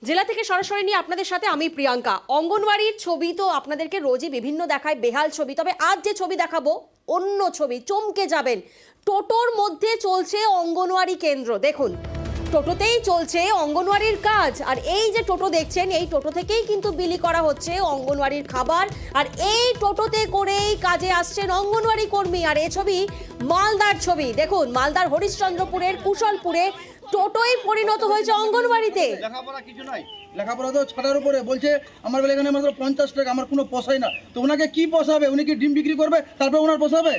জেলা থেকে সরাসরি নিয়ে আপনাদের সাথে আমি প্রিয়াঙ্কা। অঙ্গনওয়াড়ির ছবি তো আপনাদেরকে রোজই বিভিন্ন দেখায়, বেহাল ছবি। তবে আজ যে ছবি দেখাবো অন্য ছবি, চমকে যাবেন। টোটোর মধ্যে চলছে অঙ্গনওয়াড়ি কেন্দ্র। দেখুন, টোটোতেই চলছে অঙ্গনওয়াড়ির কাজ। আর এই যে টোটো দেখছেন, এই টোটো থেকেই কিন্তু বিলি করা হচ্ছে অঙ্গনওয়াড়ির খাবার। আর এই টোটোতে করেই কাজে আসছেন অঙ্গনওয়াড়ি কর্মী। আর এই ছবি মালদার ছবি। দেখুন, মালদার হরিশ্চন্দ্রপুরের কুশলপুরে টোটোই পরিণত হয়েছে অঙ্গনওয়াড়িতে। লেখাপড়া কিছু নাই, লেখাপড়া তো ছাড়ার উপরে বলছে আমার বলে এখানে মাত্র 50 টাকা, আমার কোনো পোষায় না। তো ওনাকে কি পোষাবে? উনি কি ডিম বিক্রি করবে তারপর ওনার পোষাবে?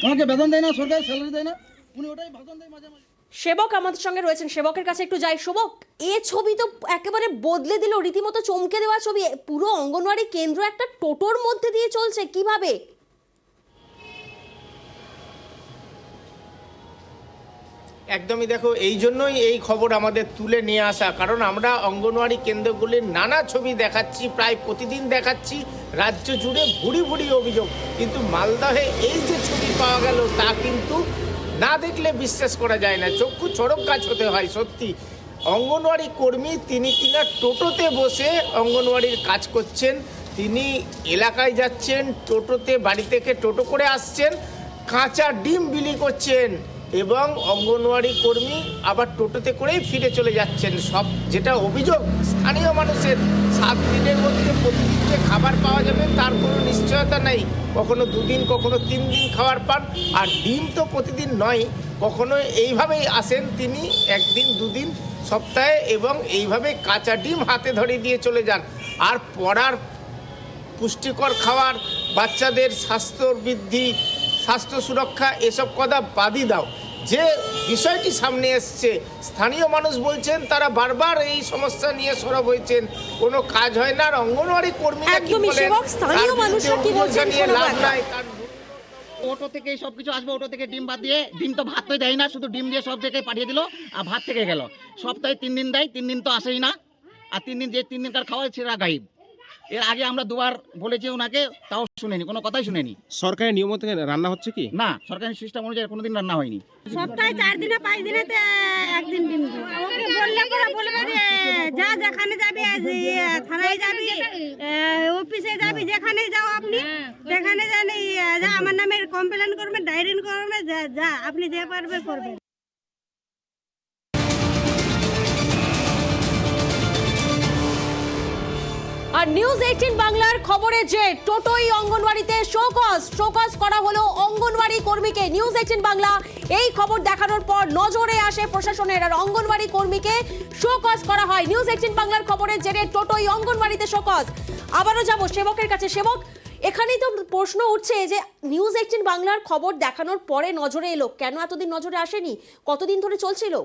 ওনাকে বেতন দেয় না, সরকার স্যালারি দেয় না, উনি ওটাই ভাষণ দেয় মাঝে মাঝে। সেবক আমাদের সঙ্গে রয়েছেন, সেবকের কাছে একটু যাই। সেবক, এ ছবি তো একেবারে বদলে দিল, রীতিমতো চমকে দেওয়া ছবি। পুরো অঙ্গনওয়াড়ি কেন্দ্র একটা টোটোর মধ্যে দিয়ে চলছে, কিভাবে? একদমই, দেখো, এই জন্যই এই খবর আমাদের তুলে নিয়ে আসা, কারণ আমরা অঙ্গনওয়াড়ি কেন্দ্রগুলির নানা ছবি দেখাচ্ছি, প্রায় প্রতিদিন দেখাচ্ছি, রাজ্য জুড়ে ভুরি ভুরি অভিযোগ। কিন্তু মালদহে এই যে ছবি পাওয়া গেল তা কিন্তু না দেখলে বিশ্বাস করা যায় না, চক্ষু চড়ক গাছ হতে হয়। সত্যি অঙ্গনওয়াড়ি কর্মী, তিনি কিনা টোটোতে বসে অঙ্গনওয়াড়ির কাজ করছেন। তিনি এলাকায় যাচ্ছেন, টোটোতে বাড়ি থেকে টোটো করে আসছেন, কাঁচা ডিম বিলি করছেন এবং অঙ্গনওয়াড়ি কর্মী আবার টোটোতে করেই ফিরে চলে যাচ্ছেন। সব যেটা অভিযোগ স্থানীয় মানুষের, 7 দিনের মধ্যে প্রতিদিন যে খাবার পাওয়া যাবে তার কোনো নিশ্চয়তা নেই। কখনো 2 দিন, কখনো 3 দিন খাবার পান। আর ডিম তো প্রতিদিন নয়, কখনো এইভাবেই আসেন তিনি 1 দিন 2 দিন সপ্তাহে, এবং এইভাবে কাঁচা ডিম হাতে ধরে দিয়ে চলে যান। আর পড়ার পুষ্টিকর খাবার, বাচ্চাদের স্বাস্থ্য বৃদ্ধি, স্বাস্থ্য সুরক্ষা, এসব কথা বাদই দাও, যে বিষয়টি সামনে এসছে, স্থানীয় মানুষ বলছেন তারা বারবার এই সমস্যা নিয়ে সরব হয়েছেন, কোনো কাজ হয় না। আর অঙ্গনওয়াড়ি কর্মীরা কি বলেন, স্থানীয় মানুষরা কি বলছেন নিয়ে লাভ নাই। অটো থেকে সব কিছু আসবে, অটো থেকে ডিম বাদ দিয়ে, ডিম তো ভাত তো দেয় না, শুধু ডিম দিয়ে সব জায়গায় পাঠিয়ে দিল, আর ভাত থেকে গেল। সপ্তাহে 3 দিন দেয়, 3 দিন তো আসেই না। আর 3 দিন, যে 3 দিনকার খাওয়া সেটা গাইব। এর আগে আমরা 2বার বলেছি ওনাকে, তাও শুনেনি, কোনো কথাই শুনেনি। সরকারের নিয়ম মতো রান্না হচ্ছে কি? না, সরকারি সিস্টেম অনুযায়ী কোনোদিন রান্না হয়নি। সপ্তাহে 4 দিনে 5 দিনেতে একদিন ডিম দেয়। ওকে বললে পরে বলবে যে যা যেখানে যাবি, থানায় যাবি, অফিসে যাবি, যেখানে যাও আপনি সেখানে জানি যা আমার নামে কমপ্লেন করবে, ডায়েরি করবে, যা আপনি যে পারবে করবেন। আর নিউজ 18 বাংলার খবরে যে টোটোই অঙ্গনওয়াড়িতে শোকজ করা হলো অঙ্গনওয়াড়ি কর্মীকে। নিউজ 18 বাংলা এই খবর দেখানোর পর নজরে আসে প্রশাসনের, আর অঙ্গনওয়াড়ি কর্মীকে শোকজ করা হয়। নিউজ 18 বাংলার খবরের জেরে টোটোই অঙ্গনওয়াড়িতে শোকজ। আবারও যাব সেবকের কাছে। সেবক, এখানেই তো প্রশ্ন উঠছে যে নিউজ 18 বাংলার খবর দেখানোর পরে নজরে এলো, কেন এতদিন নজরে আসেনি? কতদিন ধরে চলছিল?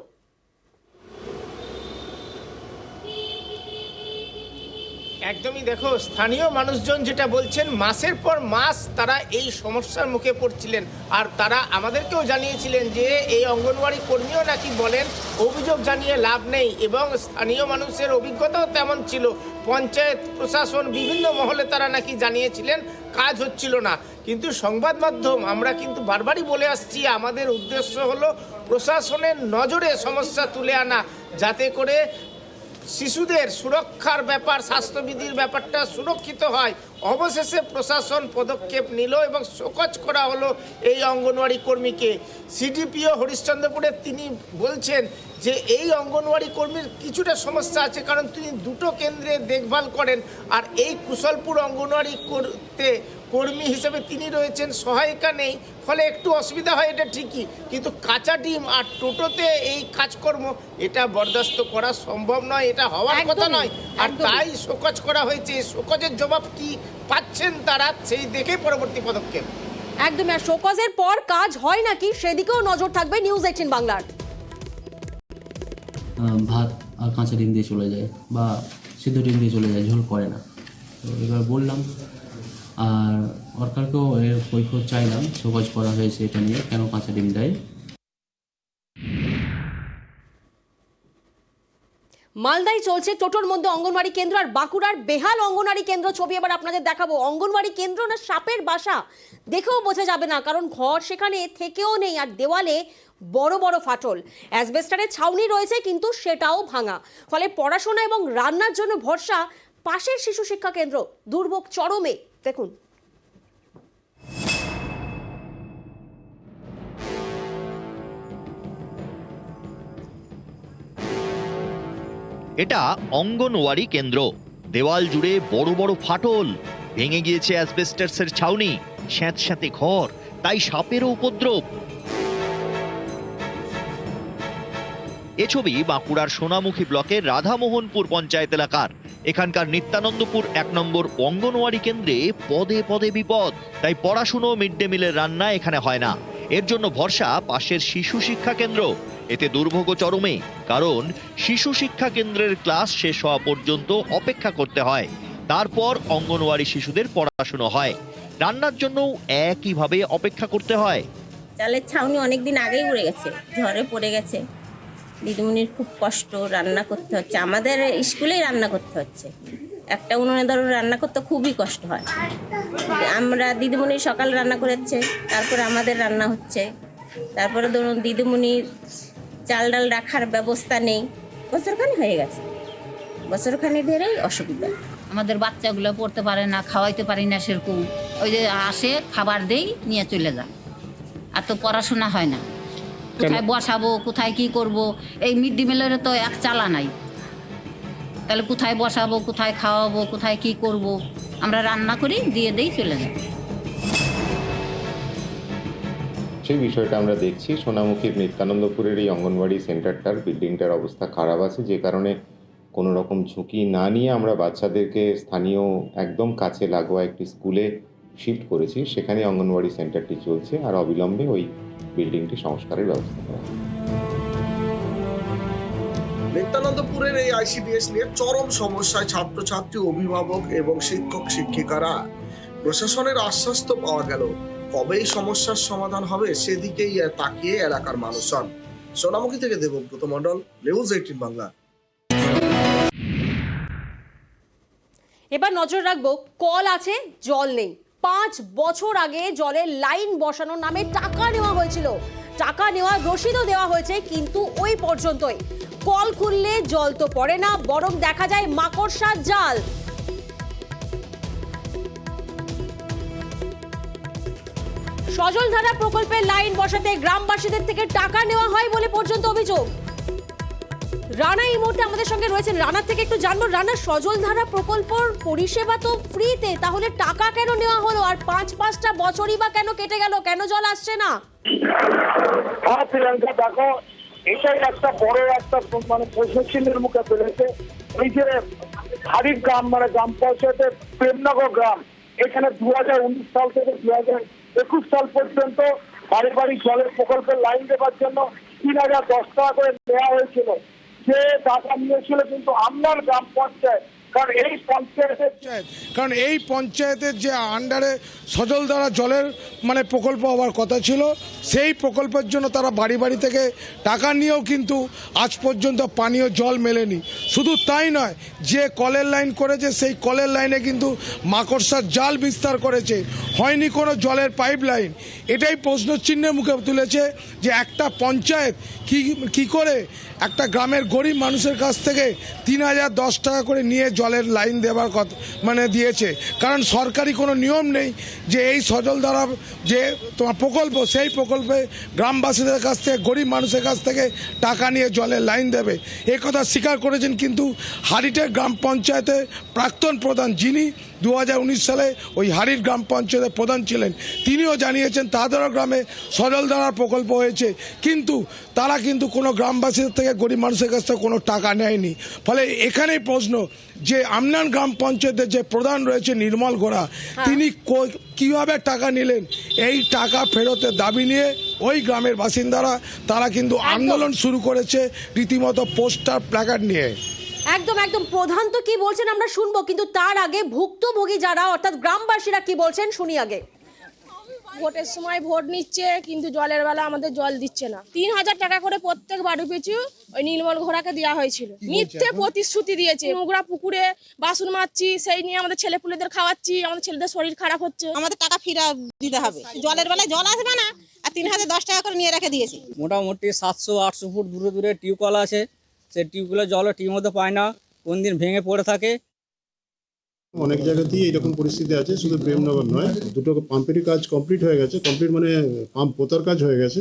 একদমই, দেখো, স্থানীয় মানুষজন যেটা বলছেন, মাসের পর মাস তারা এই সমস্যার মুখে পড়ছিলেন। আর তারা আমাদেরকেও জানিয়েছিলেন যে এই অঙ্গনওয়াড়ি কর্মীও নাকি বলেন অভিযোগ জানিয়ে লাভ নেই, এবং স্থানীয় মানুষের অভিজ্ঞতাও তেমন ছিল। পঞ্চায়েত প্রশাসন বিভিন্ন মহলে তারা নাকি জানিয়েছিলেন কাজ হচ্ছিল না। কিন্তু সংবাদ মাধ্যম আমরা কিন্তু বারবারই বলে আসছি, আমাদের উদ্দেশ্য হলো প্রশাসনের নজরে সমস্যা তুলে আনা, যাতে করে শিশুদের সুরক্ষার ব্যাপার, স্বাস্থ্যবিধির ব্যাপারটা সুরক্ষিত হয়। অবশেষে প্রশাসন পদক্ষেপ নিল এবং শোকজ করা হলো এই অঙ্গনওয়াড়ি কর্মীকে। সিডিপিও হরিশ্চন্দ্রপুরে তিনি বলছেন যে এই অঙ্গনওয়াড়ি কর্মীর কিছুটা সমস্যা আছে, কারণ তিনি 2টো কেন্দ্রে দেখভাল করেন। আর এই কুশলপুর অঙ্গনওয়াড়ি করতে কর্মী হিসেবে তিনি রয়েছেন, সহায়িকা নেই, ফলে একটু অসুবিধা হয়, এটা ঠিকই। কিন্তু কাঁচা ডিম আর টোটোতে এই কাজকর্ম, এটা বরদাস্ত করা সম্ভব নয়, এটা হওয়ার কথা নয়। আর তাই শোকজ করা হয়েছে। শোকজের জবাব কি পাচ্ছেন তারা, সেই দেখে পরবর্তী পদক্ষেপ। একদম। আর শোকজের পর কাজ হয় নাকি সেদিকেও নজর থাকবে নিউজ 18 বাংলার। ভাত আর কাঁচা ডিম দিয়ে চলে যায়, বা সিদ্ধ ডিম দিয়ে চলে যায়, ঝোল করে না। তো এবার বললাম, আর সরকারকেও এর কৈফিয়ত চাইলাম, শোকজ করা হয়েছে এটা নিয়ে, কেন কাঁচা ডিম দেয়। মালদায় চলছে টোটোর মধ্যে অঙ্গনওয়াড়ি কেন্দ্র, আর বাঁকুড়ার বেহাল অঙ্গনওয়াড়ি কেন্দ্র ছবি এবার আপনাদের দেখাবো। অঙ্গনওয়াড়ি কেন্দ্র না সাপের বাসা দেখেও বোঝা যাবে না, কারণ ঘর সেখানে থেকেও নেই, আর দেওয়ালে বড় বড় ফাটল। অ্যাসবেস্টারের ছাউনি রয়েছে কিন্তু সেটাও ভাঙা, ফলে পড়াশোনা এবং রান্নার জন্য ভরসা পাশের শিশু শিক্ষা কেন্দ্র। দুর্ভোগ চরমে, দেখুন। এটা অঙ্গনওয়াড়ি কেন্দ্র। দেওয়াল জুড়ে বড় বড় ফাটল, ভেঙে গিয়েছে অ্যাসবেস্টাসের ছাউনি, স্যাঁতস্যাঁতে ঘর, তাই সাপেরও উপদ্রব। এ ছবি বাঁকুড়ার সোনামুখী ব্লকের রাধামোহনপুর পঞ্চায়েত এলাকার। এখানকার নিত্যানন্দপুর 1 নম্বর অঙ্গনওয়াড়ি কেন্দ্রে পদে পদে বিপদ, তাই পড়াশুনো, মিড ডে মিলের রান্না এখানে হয় না। এর জন্য ভরসা পাশের শিশু শিক্ষা কেন্দ্র। এতে দুর্ভোগ চরমে, কারণ শিশু শিক্ষা কেন্দ্রের ক্লাস শেষ হওয়া পর্যন্ত অপেক্ষা করতে হয়, তারপর অঙ্গনওয়াড়ি শিশুদের পড়াশুনো হয়। রান্নার জন্য একইভাবে অপেক্ষা করতে হয়। চালের ছাউনি অনেকদিন আগেই উড়ে গেছে, ঝড়ে পড়ে গেছে। দিদিমণির খুব কষ্ট, রান্না করতে হচ্ছে, আমাদের স্কুলেই রান্না করতে হচ্ছে। একটা উনুনে ধরো রান্না করতে খুবই কষ্ট হয়। আমরা দিদিমণি সকাল রান্না করেছে, তারপরে আমাদের রান্না হচ্ছে, তারপরে ধরুন দিদিমণির চাল ডাল রাখার ব্যবস্থা নেই। বছরখানি হয়ে গেছে, বছরখানি ধরেই অসুবিধা। আমাদের বাচ্চাগুলো পড়তে পারে না, খাওয়াইতে পারি না সেরকম। ওই যে আসে, খাবার দেই, নিয়ে চলে যায়, আর তো পড়াশোনা হয় না। কোথায় বসাবো, কোথায় কি করব, এই মিড ডে মিলের তো এক চালা নাই, তাহলে কোথায় বসাবো, কোথায় খাওয়াবো, কোথায় কি করব। আমরা রান্না করি, দিয়ে দেই, চলে যাই। সেই বিষয়টা আমরা দেখছি সোনামুখীর নিত্যানন্দপুরের এই অঙ্গনওয়াড়ি সেন্টারটার বিল্ডিংটার অবস্থা খারাপ আছে, যে কারণে কোনো রকম ঝুঁকি না নিয়ে আমরা বাচ্চাদেরকে স্থানীয় একদম কাছে লাগোয়া একটি স্কুলে শিফট করেছি। সেখানে অঙ্গনওয়াড়ি সেন্টারটি চলছে, আর অবিলম্বে ওই বিল্ডিংটি সংস্কারের ব্যবস্থা করা হবে। নিত্যানন্দপুরের এই আইসিডিএস নিয়ে চরম সমস্যায় ছাত্রছাত্রী, অভিভাবক এবং শিক্ষক শিক্ষিকারা। প্রশাসনের আশ্বাস তো পাওয়া গেল, কবে এই সমস্যার সমাধান হবে সেদিকেই তাকিয়ে এলাকার মানুষজন। সোনামুখী থেকে দেবব্রত মণ্ডল, নিউজ 18 বাংলা। এবার নজর রাখবো, কল আছে, জল নেই। 5 বছর আগে জলের লাইন বসানোর নামে টাকা নেওয়া হয়েছিল, টাকা নেওয়ার রসিদও দেওয়া হয়েছে, কিন্তু ওই পর্যন্তই। কল খুললে জল তো পড়ে না, বরং দেখা যায় মাকড়সার জাল। সজলধারা প্রকল্পের লাইন বসাতে গ্রামবাসীদের থেকে টাকা নেওয়া হয় বলে পর্যন্ত অভিযোগ। রানা এই মুহূর্তে আমাদের সঙ্গে রয়েছেন, রানার থেকে একটু জানবো। রানা, সজলধারা প্রকল্পর পরিষেবা তো ফ্রিতে, তাহলে টাকা কেন নেওয়া হলো? আর 5-5টা বছরই বা কেন কেটে গেল, কেন জল আসছে না? হ্যাঁ প্রিয়াঙ্কা, দেখো এটাই একটা বড় একটা মানে প্রশ্নচিহ্নের মুখে ফেলেছে। এই যে হারির গ্রাম, মানে গ্রাম পঞ্চায়েতের প্রেমনগর গ্রাম, এখানে 2019 সাল থেকে 2021 সাল পর্যন্ত বাড়ি বাড়ি জলের প্রকল্পের লাইন দেওয়ার জন্য 3010 টাকা করে নেওয়া হয়েছিল। যে টাকা নিয়েছিল কিন্তু আমনার গ্রাম পঞ্চায়েত, কারণ এই পঞ্চায়েতের যে আন্ডারে সজলধারা জলের মানে প্রকল্প হওয়ার কথা ছিল, সেই প্রকল্পের জন্য তারা বাড়ি বাড়ি থেকে টাকা নিয়েও কিন্তু আজ পর্যন্ত পানীয় জল মেলেনি। শুধু তাই নয়, যে কলের লাইন করেছে সেই কলের লাইনে কিন্তু মাকড়সার জাল বিস্তার করেছে, হয়নি কোনো জলের পাইপ লাইন। এটাই প্রশ্নচিহ্নের মুখে তুলেছে যে একটা পঞ্চায়েত কি করে একটা গ্রামের গরিব মানুষের কাছ থেকে 3010 টাকা করে নিয়ে জলের লাইন দেওয়ার কথা মানে দিয়েছে। কারণ সরকারি কোনো নিয়ম নেই যে এই সজলধারা যে তোমার প্রকল্প, সেই প্রকল্পে গ্রামবাসীদের কাছ থেকে, গরিব মানুষের কাছ থেকে টাকা নিয়ে জলের লাইন দেবে। এই কথা স্বীকার করেছেন কিন্তু হারিটের গ্রাম পঞ্চায়েতের প্রাক্তন প্রধান, যিনি 2019 সালে ওই হারির গ্রাম পঞ্চায়েতের প্রধান ছিলেন, তিনিও জানিয়েছেন তাদেরও গ্রামে সজলধারা প্রকল্প হয়েছে, কিন্তু তারা কিন্তু কোনো গ্রামবাসীদের থেকে, গরিব মানুষের কাছ থেকে কোনো টাকা নেয়নি। ফলে এখানেই প্রশ্ন যে আমনান গ্রাম পঞ্চায়েতের যে প্রধান রয়েছে নির্মল গোড়া, তিনি কিভাবে টাকা নিলেন, এই টাকা ফেরতের দাবি নিয়ে ওই গ্রামের বাসিন্দারা তারা কিন্তু আন্দোলন শুরু করেছে, রীতিমতো পোস্টার প্ল্যাকার্ড নিয়ে। একদম একদম, প্রধান তো কি বলছেন আমরা শুনবো, কিন্তু তার আগে ভুক্তভোগী যারা অর্থাৎ গ্রামবাসীরা কি বলছেন শুনি আগে। ভোটের সময় ভোট নিচ্ছে কিন্তু জলের বেলা আমাদের জল দিচ্ছে না। 3000 টাকা করে প্রত্যেক বাড়ি পিছু ওই নীলমল ঘোড়াকে দেওয়া হয়েছিল। মিথ্যে প্রতিশ্রুতি দিয়েছে। নোংরা পুকুরে বাসন মাজছি, সেই নিয়ে আমাদের ছেলেপুলেদের খাওয়াচ্ছি, আমাদের ছেলেদের শরীর খারাপ হচ্ছে। আমাদের টাকা ফিরা দিতে হবে। জলের বেলায় জল আসবে না আর 3010 টাকা করে নিয়ে রেখে দিয়েছি। মোটামুটি 700-800 ফুট দূরে দূরে টিউবওয়েল আছে, সেই টিউবওয়েলের জলও ঠিক মতো পায় না, কোন দিন ভেঙে পড়ে থাকে। অনেক জায়গাতেই এইরকম পরিস্থিতি আছে, শুধু প্রেমনগর নয়। দুটো পাম্পেরই কাজ কমপ্লিট হয়ে গেছে, কমপ্লিট মানে পাম্প পোতার কাজ হয়ে গেছে,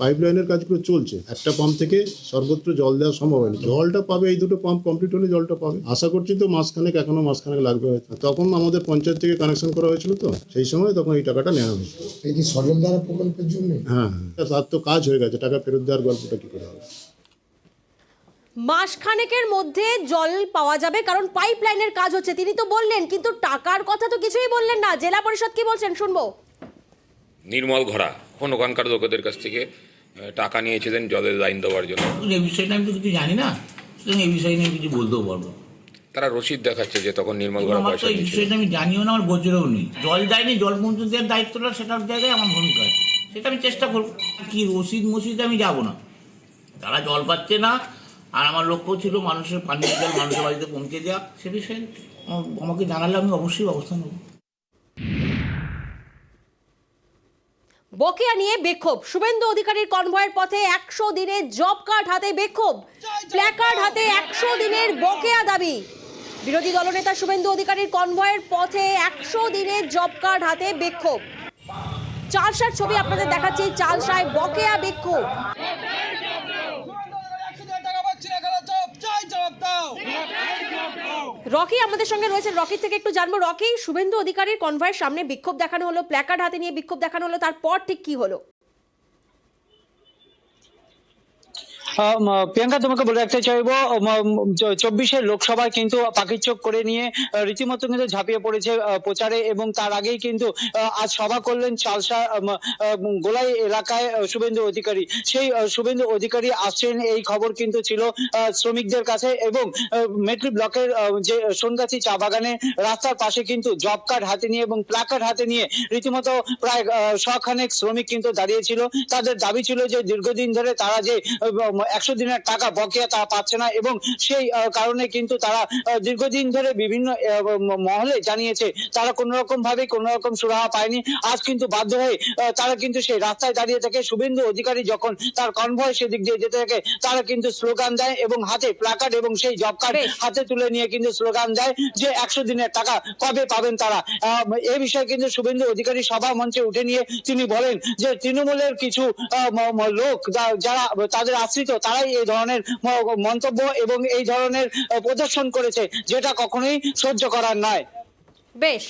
পাইপ লাইনের কাজগুলো চলছে। একটা পাম্প থেকে সর্বত্র জল দেওয়া সম্ভব হয়নি। জলটা পাবে এই দুটো পাম্প কমপ্লিট হলে জলটা পাবে। আশা করছি তো মাসখানেক, এখনো মাসখানেক লাগবে হয়তো। তখন আমাদের পঞ্চায়েত থেকে কানেকশন করা হয়েছিল, তো সেই সময় তখন এই টাকাটা নেওয়া হয়েছে। এই কি সজল ধারা প্রকল্পের জন্য? হ্যাঁ, তার তো কাজ হয়ে গেছে, টাকা ফেরত দেওয়ার গল্পটা কি করে হবে? মাসখানেকের মধ্যে জল পাওয়া যাবে, কারণ পাইপ লাইনের কাজ হচ্ছে তিনি তো বললেন, কিন্তু টাকার কথা তো কিছুই বললেন না। জেলা পরিষদ কি বলছেন শুনবো। নির্মল ঘোড়া ওখানকার লোকেদের কাছ থেকে টাকা নিয়েছিলেন জলের লাইন দেওয়ার জন্য। এই বিষয়টা আমি তো কিছু জানি না, সুতরাং এই বিষয় নিয়ে কিছু বলতেও পারবো। তারা রসিদ দেখাচ্ছে যে তখন নির্মল ঘোড়া পয়সা এই বিষয়টা আমি জানিও না, আমার গোচরেও নেই। জল দেয়নি, জল পৌঁছে দেওয়ার দায়িত্বটা সেটার জায়গায় আমার ভূমিকা আছে, সেটা আমি চেষ্টা করবো। কি রসিদ মসিদে আমি যাবো না, তারা জল পাচ্ছে না। আর আমার লক্ষ্য ছিল মানুষের পানীয় জল মানুষের বাড়িতে পৌঁছে দেওয়া। সে বিষয়ে আমাকে জানালে আমি অবশ্যই ব্যবস্থা নেব। বকেয়া নিয়ে বিক্ষোভ, শুভেন্দু অধিকারীর কনভয়ের পথে 100 দিনের জব কার্ড হাতে বিক্ষোভ, প্ল্যাকার্ড হাতে 100 দিনের বকেয়া দাবি। বিরোধী দলনেতা শুভেন্দু অধিকারীর কনভয়ের পথে 100 দিনের জব কার্ড হাতে বিক্ষোভ। চালসার ছবি আপনাদের দেখাচ্ছি, চালসায় বকেয়া বিক্ষোভ। রকি আমাদের সঙ্গে রয়েছে, রকির থেকে একটু জানবো। রকি, শুভেন্দু অধিকারীর কনভয়ের সামনে বিক্ষোভ দেখানো হলো, প্ল্যাকার্ড হাতে নিয়ে বিক্ষোভ দেখানো হলো, তারপর ঠিক কি হলো? প্রিয়াঙ্কা, তোমাকে বলে রাখতে চাইবো 24 লোকসভায় কিন্তু পাখির চোখ করে নিয়ে রীতিমতো কিন্তু ঝাঁপিয়ে পড়েছে প্রচারে, এবং তার আগেই কিন্তু আজ সভা করলেন চালসা গোলাই এলাকায় শুভেন্দু অধিকারী। সেই শুভেন্দু অধিকারী আসছেন, এই খবর কিন্তু ছিল শ্রমিকদের কাছে, এবং মেট্রি ব্লকের যে সোনগাছি চা বাগানে রাস্তার পাশে কিন্তু জব কার্ড হাতে নিয়ে এবং প্ল্যাকার্ড হাতে নিয়ে রীতিমতো প্রায় 100 খানেক শ্রমিক কিন্তু দাঁড়িয়েছিল। তাদের দাবি ছিল যে দীর্ঘদিন ধরে তারা যে 100 দিনের টাকা বকেয়া তারা পাচ্ছে না, এবং সেই কারণে কিন্তু তারা দীর্ঘদিন ধরে বিভিন্ন মহলে জানিয়েছে তারা কোন রকম ভাবে কোন রকম সুরাহা পায়নি। আজ কিন্তু বাধ্য হয়ে তারা কিন্তু সেই রাস্তায় দাঁড়িয়ে থাকে। শুভেন্দু অধিকারী যখন তার কনভয় সেদিক দিয়ে যেতে থাকে, তারা কিন্তু স্লোগান দেয় এবং হাতে প্ল্যাকার্ড এবং সেই জব কার্ড হাতে তুলে নিয়ে কিন্তু স্লোগান দেয় যে 100 দিনের টাকা কবে পাবেন তারা। এই বিষয়ে কিন্তু শুভেন্দু অধিকারী সভা মঞ্চে উঠে নিয়ে তিনি বলেন যে তৃণমূলের কিছু লোক যারা তাদের আশ্রিত, তারাই এই ধরনের মন্তব্য এবং এই ধরনের প্রদর্শন করেছে, যেটা কখনোই সহ্য করার নয়। বেশ,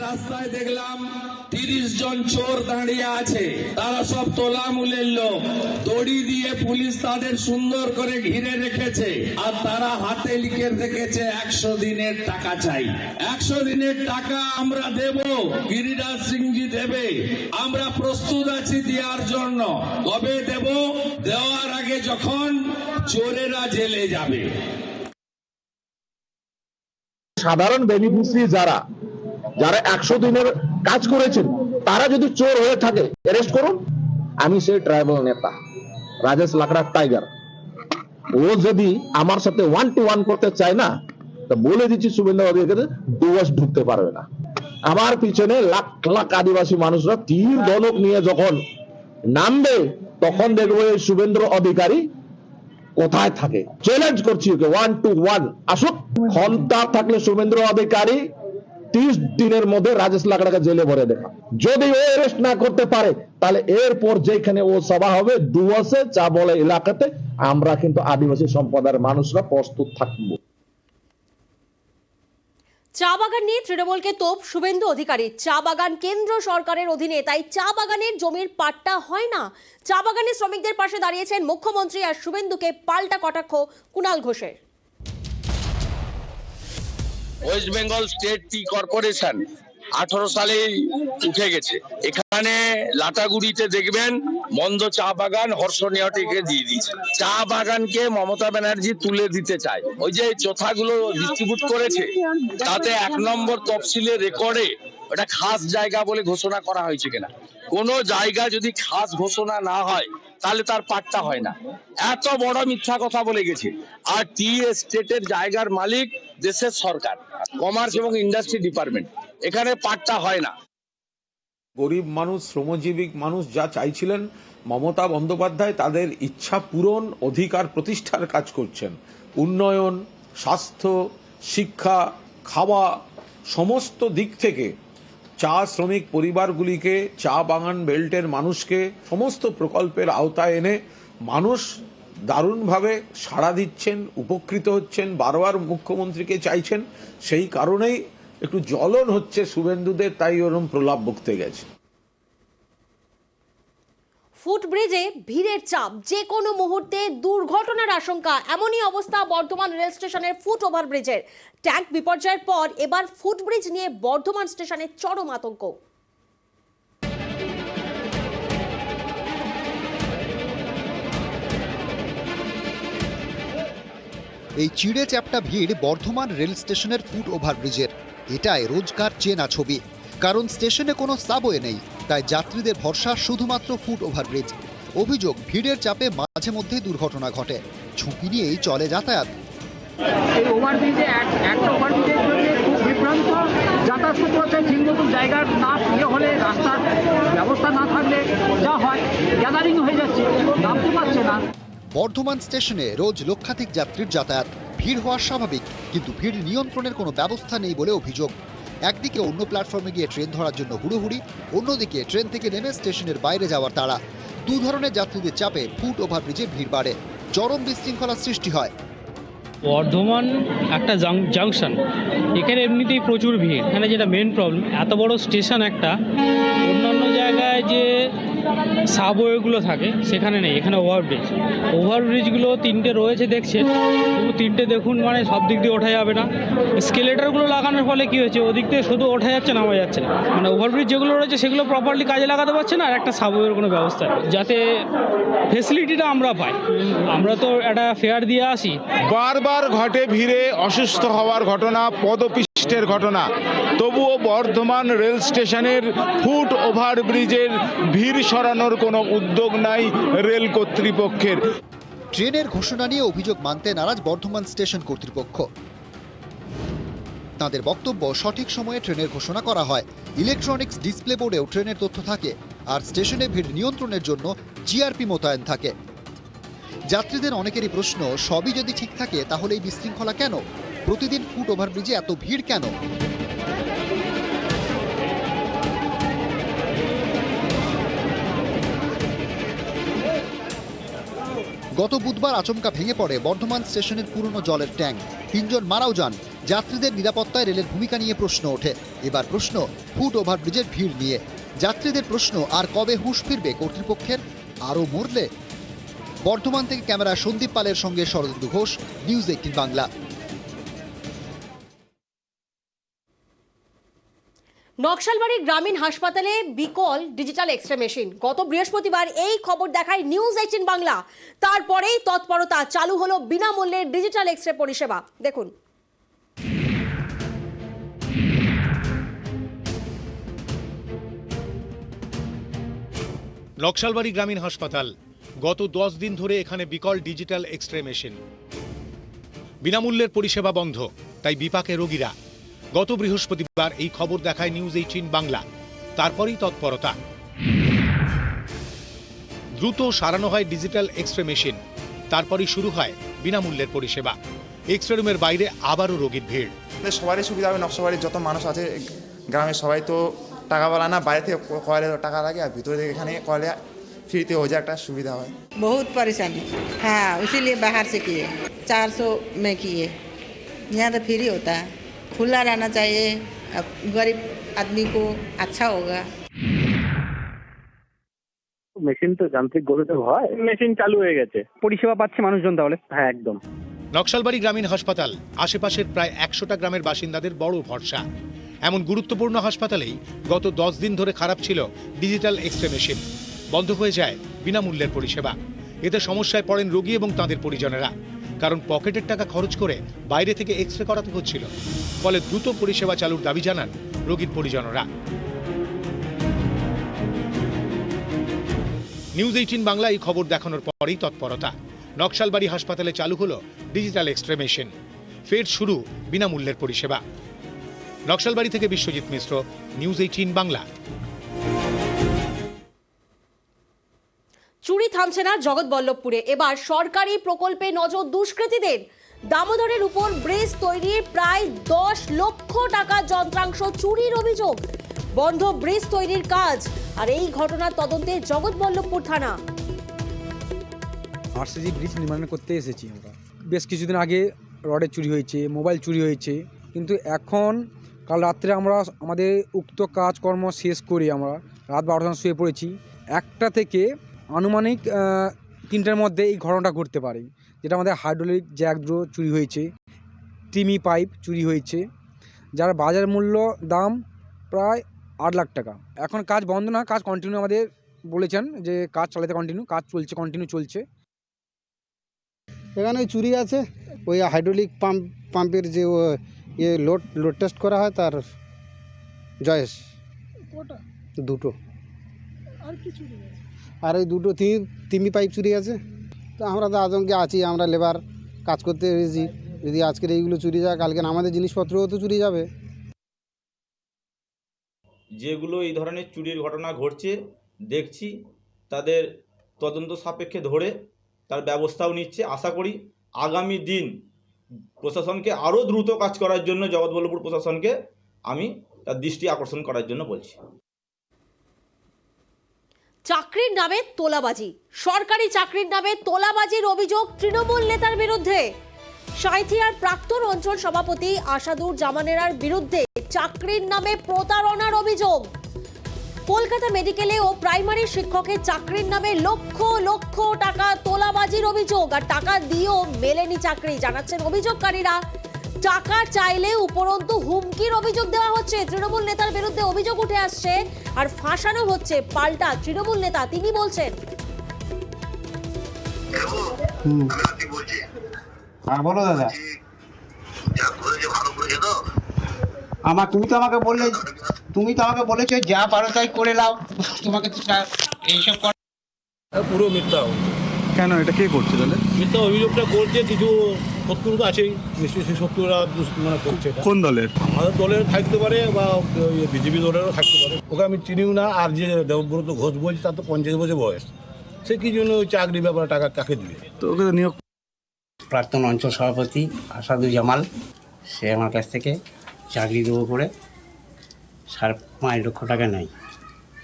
রাস্তায় দেখলাম 30 জন চোর দাঁড়িয়ে আছে, তারা সব তোলামূলের লোক। দড়ি দিয়ে পুলিশ তাদের সুন্দর করে ঘিরে রেখেছে, আর তারা হাতে লিখে রেখেছে 100 দিনের টাকা চাই। 100 দিনের টাকা আমরা দেব, গিরিরাজ সিংজি দেবে, আমরা প্রস্তুত আছি দেওয়ার জন্য। কবে দেব? দেওয়ার আগে যখন চোরেরা জেলে যাবে। সাধারণ বেনিফিশিয়ারি যারা 100 দিনের কাজ করেছেন, তারা যদি চোর হয়ে থাকে অ্যারেস্ট করুন। আমি সেই ট্রাইবাল নেতা রাজেশ লাকড়া টাইগার, ও যদি আমার সাথে 1-to-1 করতে চায় না, তো বলে দিচ্ছি শুভেন্দু অধিকারী ডুয়ার্স ঢুকতে পারবে না। আমার পিছনে লাখ লাখ আদিবাসী মানুষরা তীর ধনুক নিয়ে যখন নামবে, তখন দেখবো এই শুভেন্দু অধিকারী কোথায় থাকে। চ্যালেঞ্জ করছি ওকে 1-to-1 আসুক। ক্ষমতা থাকলে শুভেন্দু অধিকারী 30 দিনের মধ্যে রাজেশ লাকড়াকে জেলে ভরে দেখা। যদি ও অ্যারেস্ট না করতে পারে, তাহলে এরপর যেখানে ও সভা হবে ডুয়ার্সে চা বলে এলাকাতে, আমরা কিন্তু আদিবাসী সম্প্রদায়ের মানুষরা প্রস্তুত থাকবো। চা বাগান নিয়ে তৃণমূলকে তোপ শুভেন্দু অধিকারী। চা বাগান কেন্দ্র সরকারের অধীনে, তাই চা বাগানের জমির পাট্টা হয় না। চা বাগানের শ্রমিকদের পাশে দাঁড়িয়েছেন মুখ্যমন্ত্রী, আর শুভেন্দুকে পাল্টা কটাক্ষ কুণাল ঘোষের। ওয়েস্ট বেঙ্গল স্টেট টি কর্পোরেশন 18 সালে উঠে গেছে। এখানে লাটাগুড়িতে দেখবেন মন্দ চা বাগান হর্ষ নিয়টিকে দিয়ে দিয়েছে। চা বাগানকে মমতা ব্যানার্জি তুলে দিতে চায়। ওই যে চোথাগুলো ডিস্ট্রিবিউট করেছে, তাতে 1 নম্বর তফসিলের রেকর্ডে ওটা খাস জায়গা বলে ঘোষণা করা হয়েছে কিনা। কোনো জায়গা যদি খাস ঘোষণা না হয় তাহলে তার পাট্টা হয় না। এত বড় মিথ্যা কথা বলে গেছে। আর টি এস্টেটের জায়গার মালিক দেশের সরকার, কমার্স এবং ইন্ডাস্ট্রি ডিপার্টমেন্ট, এখানে পাট্টা হয় না। গরিব মানুষ, শ্রমজীবী মানুষ যা চাইছিলেন, মমতা বন্দ্যোপাধ্যায় তাদের ইচ্ছা পূরণ, অধিকার প্রতিষ্ঠার কাজ করছেন। উন্নয়ন, স্বাস্থ্য, শিক্ষা, খাওয়া, সমস্ত দিক থেকে চা শ্রমিক পরিবারগুলিকে, চা বাগান বেল্টের মানুষকে সমস্ত প্রকল্পের আওতায় এনে মানুষ দারুণভাবে সাড়া দিচ্ছেন, উপকৃত হচ্ছেন, বারবার মুখ্যমন্ত্রীকে চাইছেন। সেই কারণেই একটু জ্বলন হচ্ছে শুভেন্দুদের, তাই ওরম প্রলাপ বকতে গেছে। ফুটব্রিজে ভিড়ের চাপ, যে কোনো মুহূর্তে দুর্ঘটনার আশঙ্কা, এমনই অবস্থা বর্ধমান রেল স্টেশনের ফুট ওভারব্রিজের। ট্যাঙ্ক বিপর্যয়ের পর এবার ফুটব্রিজ নিয়ে বর্ধমান স্টেশনে চরম আতঙ্ক। এই চিড়ে চ্যাপ্টা ভিড় বর্ধমান রেল স্টেশনের ফুট ওভারব্রিজের। এটাই রোজকার চেনা ছবি, কারণ স্টেশনে কোনো সাবওয়ে নেই, তাই যাত্রীদের ভরসা শুধুমাত্র ফুট ওভারব্রিজ। অভিযোগ, ভিড়ের চাপে মাঝে মধ্যে দুর্ঘটনা ঘটে, ঝুঁকি নিয়েই চলে যাতায়াত। এই ওভারব্রিজে একটা ওভারব্রিজের জন্য খুব বিভ্রান্ত, যাতায়াত করতে হচ্ছে ঠিক মতো জায়গার না হলে, রাস্তার ব্যবস্থা না থাকলে যা হয় গ্যাদারিং হয়ে যাচ্ছে, নামতে পারছে না। বর্ধমান স্টেশনে রোজ লক্ষাধিক যাত্রীর যাতায়াত, ভিড় হওয়া স্বাভাবিক, কিন্তু ভিড় নিয়ন্ত্রণের কোনো ব্যবস্থা নেই বলে অভিযোগ। একদিকে অন্য প্ল্যাটফর্মে গিয়ে ট্রেন ধরার জন্য হুড়োহুড়ি, অন্যদিকে ট্রেন থেকে নেমে স্টেশনের বাইরে যাওয়ার তাড়া। দু ধরনের যাত্রীদের চাপে ফুট ওভারব্রিজে ভিড় বাড়ে, চরম বিশৃঙ্খলার সৃষ্টি হয়। বর্ধমান একটা জাংশন, এখানে এমনিতেই প্রচুর ভিড়, এখানে যেটা মেন প্রবলেম, এত বড় স্টেশন একটা, অন্যান্য জায়গায় যে সাবওয়েগুলো থাকে সেখানে নেই, এখানে ওভারব্রিজগুলো তিনটে রয়েছে দেখছেন, তবু তিনটে দেখুন, মানে সব দিক দিয়ে ওঠা যাবে না। স্কেলেটারগুলো লাগানোর ফলে কি হয়েছে, ওদিক দিয়ে শুধু ওঠা যাচ্ছে, নামা যাচ্ছে না, মানে ওভারব্রিজ যেগুলো রয়েছে সেগুলো প্রপারলি কাজে লাগাতে পারছে না। আর একটা সাবওয়ের কোনো ব্যবস্থা যাতে ফেসিলিটিটা আমরা পাই, আমরা তো একটা ফেয়ার দিয়ে আসি। বারবার ঘটে ভিড়ে অসুস্থ হওয়ার ঘটনা, পদপিষ্টের ঘটনা, তবুও বর্ধমান রেল স্টেশনের ফুট ওভারব্রিজের ভিড় সরানোর কোনো উদ্যোগ নাই রেল কর্তৃপক্ষের। ট্রেনের ঘোষণা নিয়ে অভিযোগ মানতে নারাজ বর্ধমান স্টেশন কর্তৃপক্ষ। তাদের বক্তব্য, সঠিক সময়ে ট্রেনের ঘোষণা করা হয়, ইলেকট্রনিক্স ডিসপ্লে বোর্ডেও ট্রেনের তথ্য থাকে, আর স্টেশনে ভিড় নিয়ন্ত্রণের জন্য জিআরপি মোতায়েন থাকে। যাত্রীদের অনেকেরই প্রশ্ন, সবই যদি ঠিক থাকে তাহলে এই বিশৃঙ্খলা কেন? প্রতিদিন ফুট ওভারব্রিজে এত ভিড় কেন? গত বুধবার আচমকা ভেঙে পড়ে বর্ধমান স্টেশনের পুরনো জলের ট্যাঙ্ক, 3 জন মারাও যান। যাত্রীদের নিরাপত্তায় রেলের ভূমিকা নিয়ে প্রশ্ন ওঠে। এবার প্রশ্ন ফুট ওভারব্রিজের ভিড় নিয়ে। যাত্রীদের প্রশ্ন, আর কবে হুঁশ ফিরবে কর্তৃপক্ষের? আরও মরলে? বর্ধমান থেকে ক্যামেরা সন্দীপ পালের সঙ্গে শরদিন্দু ঘোষ, নিউজ 18 বাংলা। নকশালবাড়ি গ্রামীণ হাসপাতালে বিকল ডিজিটাল এক্সরে মেশিন। গত বৃহস্পতিবার এই খবর দেখায় নিউজ 18 বাংলা। তারপরেই তৎপরতা, চালু হলো বিনামূল্যের ডিজিটাল এক্সরে পরিষেবা। দেখুন। নকশালবাড়ি গ্রামীণ হাসপাতাল, গত 10 দিন ধরে এখানে বিকল ডিজিটাল এক্সরে মেশিন। বিনামূল্যের পরিষেবা বন্ধ, তাই বিপাকে রোগীরা। গত বৃহস্পতিবার এই খবর দেখায় নিউজ 18 বাংলা। তারপরেই তৎপরতা, দ্রুত সারানো হয় ডিজিটাল এক্সরে মেশিন। তারপরেই শুরু হয় বিনামূল্যের পরিষেবা। এক্সরে রুমের বাইরে আবারও রোগীর ভিড়। সবারই সুবিধা হবে, নকশালবাড়ির যত মানুষ আছে গ্রামের সবাই তো টাকাওয়ালা না, বাইরে থেকে কয়লে টাকা লাগে, আর ভিতরে থেকে এখানে কয়লে फ्री हो जाए, सुविधा है। बहुत परेशानी, हाँ, इसीलिए बाहर से किए, 400 में किए। यहाँ तो फ्री होता है, खुला रहना चाहिए, गरीब आदमी को अच्छा होगा। মেশিন তো যান্ত্রিক গতিতে হয়, মেশিন চালু হয়ে গেছে, পরিষেবা পাচ্ছে মানুষজন তাহলে। হ্যাঁ, একদম। নকশালবাড়ি গ্রামীণ হাসপাতাল আশেপাশের প্রায় 100টা গ্রামের বাসিন্দাদের বড় ভরসা। এমন গুরুত্বপূর্ণ হাসপাতালেই গত 10 দিন ধরে খারাপ ছিল ডিজিটাল এক্সরে মেশিন। বন্ধ হয়ে যায় বিনামূল্যের পরিষেবা। এতে সমস্যায় পড়েন রোগী এবং তাঁদের পরিজনেরা, কারণ পকেটের টাকা খরচ করে বাইরে থেকে এক্সরে করাতে হচ্ছিল। ফলে দ্রুত পরিষেবা চালুর দাবি জানান রোগীর পরিজনরা। নিউজ 18 বাংলা এই খবর দেখানোর পরেই তৎপরতা। নকশালবাড়ি হাসপাতালে চালু হলো ডিজিটাল এক্স-রে মেশিন। ফের শুরু বিনামূল্যের পরিষেবা। নকশালবাড়ি থেকে বিশ্বজিৎ মিশ্র, নিউজ 18 বাংলা। চুরি থামছে না জগৎবল্লভপুরে। এবার সরকারি প্রকল্পে নজর দুষ্কৃতীদের। দামোদরের উপর ব্রিজ তৈরির প্রায় 10 লক্ষ টাকা যন্ত্রাংশ চুরির অভিযোগ। বন্ধ ব্রিজ তৈরির কাজ। আর এই ঘটনার তদন্তে জগৎবল্লভপুর থানা। আরসিসি ব্রিজ নির্মাণ করতে এসেছি আমরা। বেশ কিছুদিন আগে রডের চুরি হয়েছে, মোবাইল চুরি হয়েছে, কিন্তু এখন কাল রাত্রে আমরা আমাদের উক্ত কাজকর্ম শেষ করে আমরা রাত 12টার শুয়ে পড়েছি। 1টা থেকে আনুমানিক 3টার মধ্যে এই ঘটনাটা ঘটতে পারে, যেটা আমাদের হাইড্রোলিক জ্যাকড্রো চুরি হয়েছে, টিমি পাইপ চুরি হয়েছে, যার বাজার মূল্য দাম প্রায় 8 লাখ টাকা। এখন কাজ বন্ধ না, কাজ কন্টিনিউ আমাদের বলেছেন যে কাজ চালাতে কন্টিনিউ, কাজ চলছে, কন্টিনিউ চলছে। এখানে চুরি আছে, ওই হাইড্রোলিক পাম্পের যে লোড টেস্ট করা হয় তার জয়েস দুটো, আর ওই দুটো তিমি পাইপ চুরি আছে। তো আমরা তো আতঙ্কে আছি, আমরা লেবার কাজ করতে এসেছি, যদি আজকের এইগুলো চুরি যায় কালকে আমাদের জিনিসপত্রও তো চুরি যাবে। যেগুলো এই ধরনের চুরির ঘটনা ঘটছে দেখছি, তাদের তদন্ত সাপেক্ষে ধরে তার ব্যবস্থাও নিচ্ছে। আশা করি আগামী দিন প্রশাসনকে আরও দ্রুত কাজ করার জন্য জগৎবল্লভপুর প্রশাসনকে আমি তার দৃষ্টি আকর্ষণ করার জন্য বলছি। চাকরির নামে তোলাবাজি। সরকারি চাকরির নামে তোলাবাজির অভিযোগ তৃণমূল নেতার বিরুদ্ধে। সাঁইথিয়ার প্রাক্তন অঞ্চল সভাপতি আসাদুর জামানেরার বিরুদ্ধে চাকরির নামে প্রতারণার অভিযোগ। কলকাতা মেডিকেলে ও প্রাইমারি শিক্ষকের চাকরির নামে লক্ষ লক্ষ টাকা তোলাবাজির অভিযোগ। আর টাকা দিয়েও মেলেনি চাকরি, জানাচ্ছেন অভিযোগকারীরা। টাকা চাইলে উপরন্তু হুমকির অভিযোগ দেওয়া হচ্ছে। তৃণমূল নেতার বিরুদ্ধে অভিযোগ উঠে আসছে আর ফাঁসানো হচ্ছে পাল্টা তৃণমূল নেতা। তিনি বলছেন, হ্যাঁ বলো দাদা। তুমি তো আমাকে বলেছো যা পারো তাই করে নাও, তোমাকে তো এইসব পুরো মিথ্যা। কেন এটা কে করছে তাহলে? মিথ্যা অভিযোগটা করছে, কিছু শত্রু তো আছেই নিশ্চয়ই, সেই শত্রুরা মানে করছে। কোন দলের? আমাদের দলের থাকতে পারে বা বিজেপি দলেরও থাকতে পারে, ওকে আমি চিনিও না। আর যে দেবব্রত ঘোষ বলছে তার তো 50 বছর বয়স, সে কি জন্য চাকরি ব্যাপারে টাকা কাকে দিবে? তো ওকে নিয়োগ। প্রাক্তন অঞ্চল সভাপতি আসাদুর জামাল, সে আমার কাছ থেকে চাকরি দেবো করে 5.5 লক্ষ টাকা নেয়।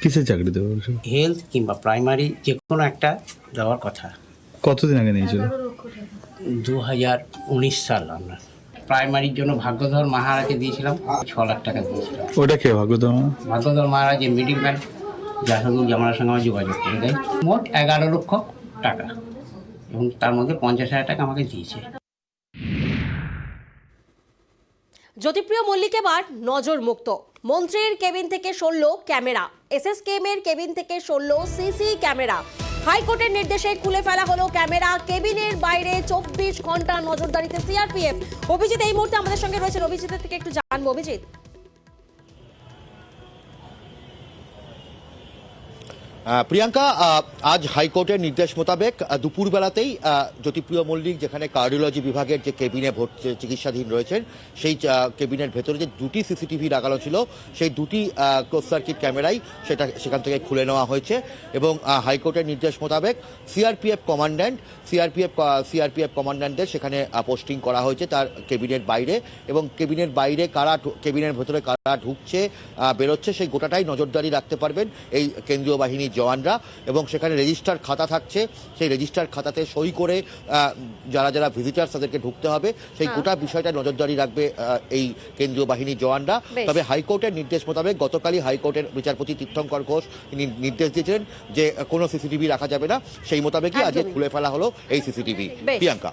কিসের চাকরি দেবো? হেলথ কিংবা প্রাইমারি যে কোনো একটা দেওয়ার কথা। কতদিন আগে নিয়েছিল? 2019 সাল। আমরা প্রাইমারির জন্য ভাগ্যধর মাহারাকে দিয়েছিলাম 6 লাখ টাকা দিয়েছিলাম। ওটা কে ভাগ্যধর? ভাগ্যধর মহারাজ যে মিডিল ম্যান, জাহাদুল জামানের সঙ্গে আমার যোগাযোগ করে দেয়। মোট 11 লক্ষ টাকা এবং তার মধ্যে 50,000 টাকা আমাকে দিয়েছে। জ্যোতিপ্রিয় মল্লিক এবার নজর মুক্ত। মন্ত্রীর কেবিন থেকে সরল ক্যামেরা, এসএসকেএম এর কেবিন থেকে সরল সিসি ক্যামেরা। হাইকোর্টের নির্দেশে খুলে ফেলা হলো ক্যামেরা। কেবিনের বাইরে 24 ঘন্টা নজরদারিতে সিআরপিএফ। অভিজিৎ এই মুহূর্তে আমাদের সঙ্গে রয়েছেন, অভিজিতের থেকে একটু জানবো। অভিজিৎ, প্রিয়াঙ্কা, আজ হাইকোর্টের নির্দেশ মোতাবেক দুপুরবেলাতেই জ্যোতিপ্রিয় মল্লিক যেখানে কার্ডিওলজি বিভাগের যে কেবিনে চিকিৎসাধীন রয়েছেন, সেই কেবিনের ভেতরে যে 2টি সিসিটিভি লাগানো ছিল, সেই 2টি ক্লোজ সার্কিট ক্যামেরাই সেখান থেকে খুলে নেওয়া হয়েছে। এবং হাইকোর্টের নির্দেশ মোতাবেক সিআরপিএফ কমান্ড্যান্টদের সেখানে পোস্টিং করা হয়েছে তার কেবিনের বাইরে। এবং কেবিনের বাইরে কেবিনের ভেতরে কারা ঢুকছে বেরোচ্ছে সেই গোটাটাই নজরদারি রাখতে পারবেন এই কেন্দ্রীয় বাহিনীর জওয়ানরা। এবং সেখানে রেজিস্টার খাতা থাকছে, সেই রেজিস্টার খাতাতে সই করে যারা যারা ভিজিটার্স তাদেরকে ঢুকতে হবে, সেই গোটা বিষয়টা নজরদারি রাখবে এই কেন্দ্রীয় বাহিনীর জওয়ানরা। তবে হাইকোর্টের নির্দেশ মোতাবেক গতকালই হাইকোর্টের বিচারপতি তীর্থঙ্কর ঘোষ নির্দেশ দিয়েছিলেন যে কোনো সিসিটিভি রাখা যাবে না, সেই মোতাবেকই আজকে খুলে ফেলা হলো এই সিসিটিভি। প্রিয়াঙ্কা।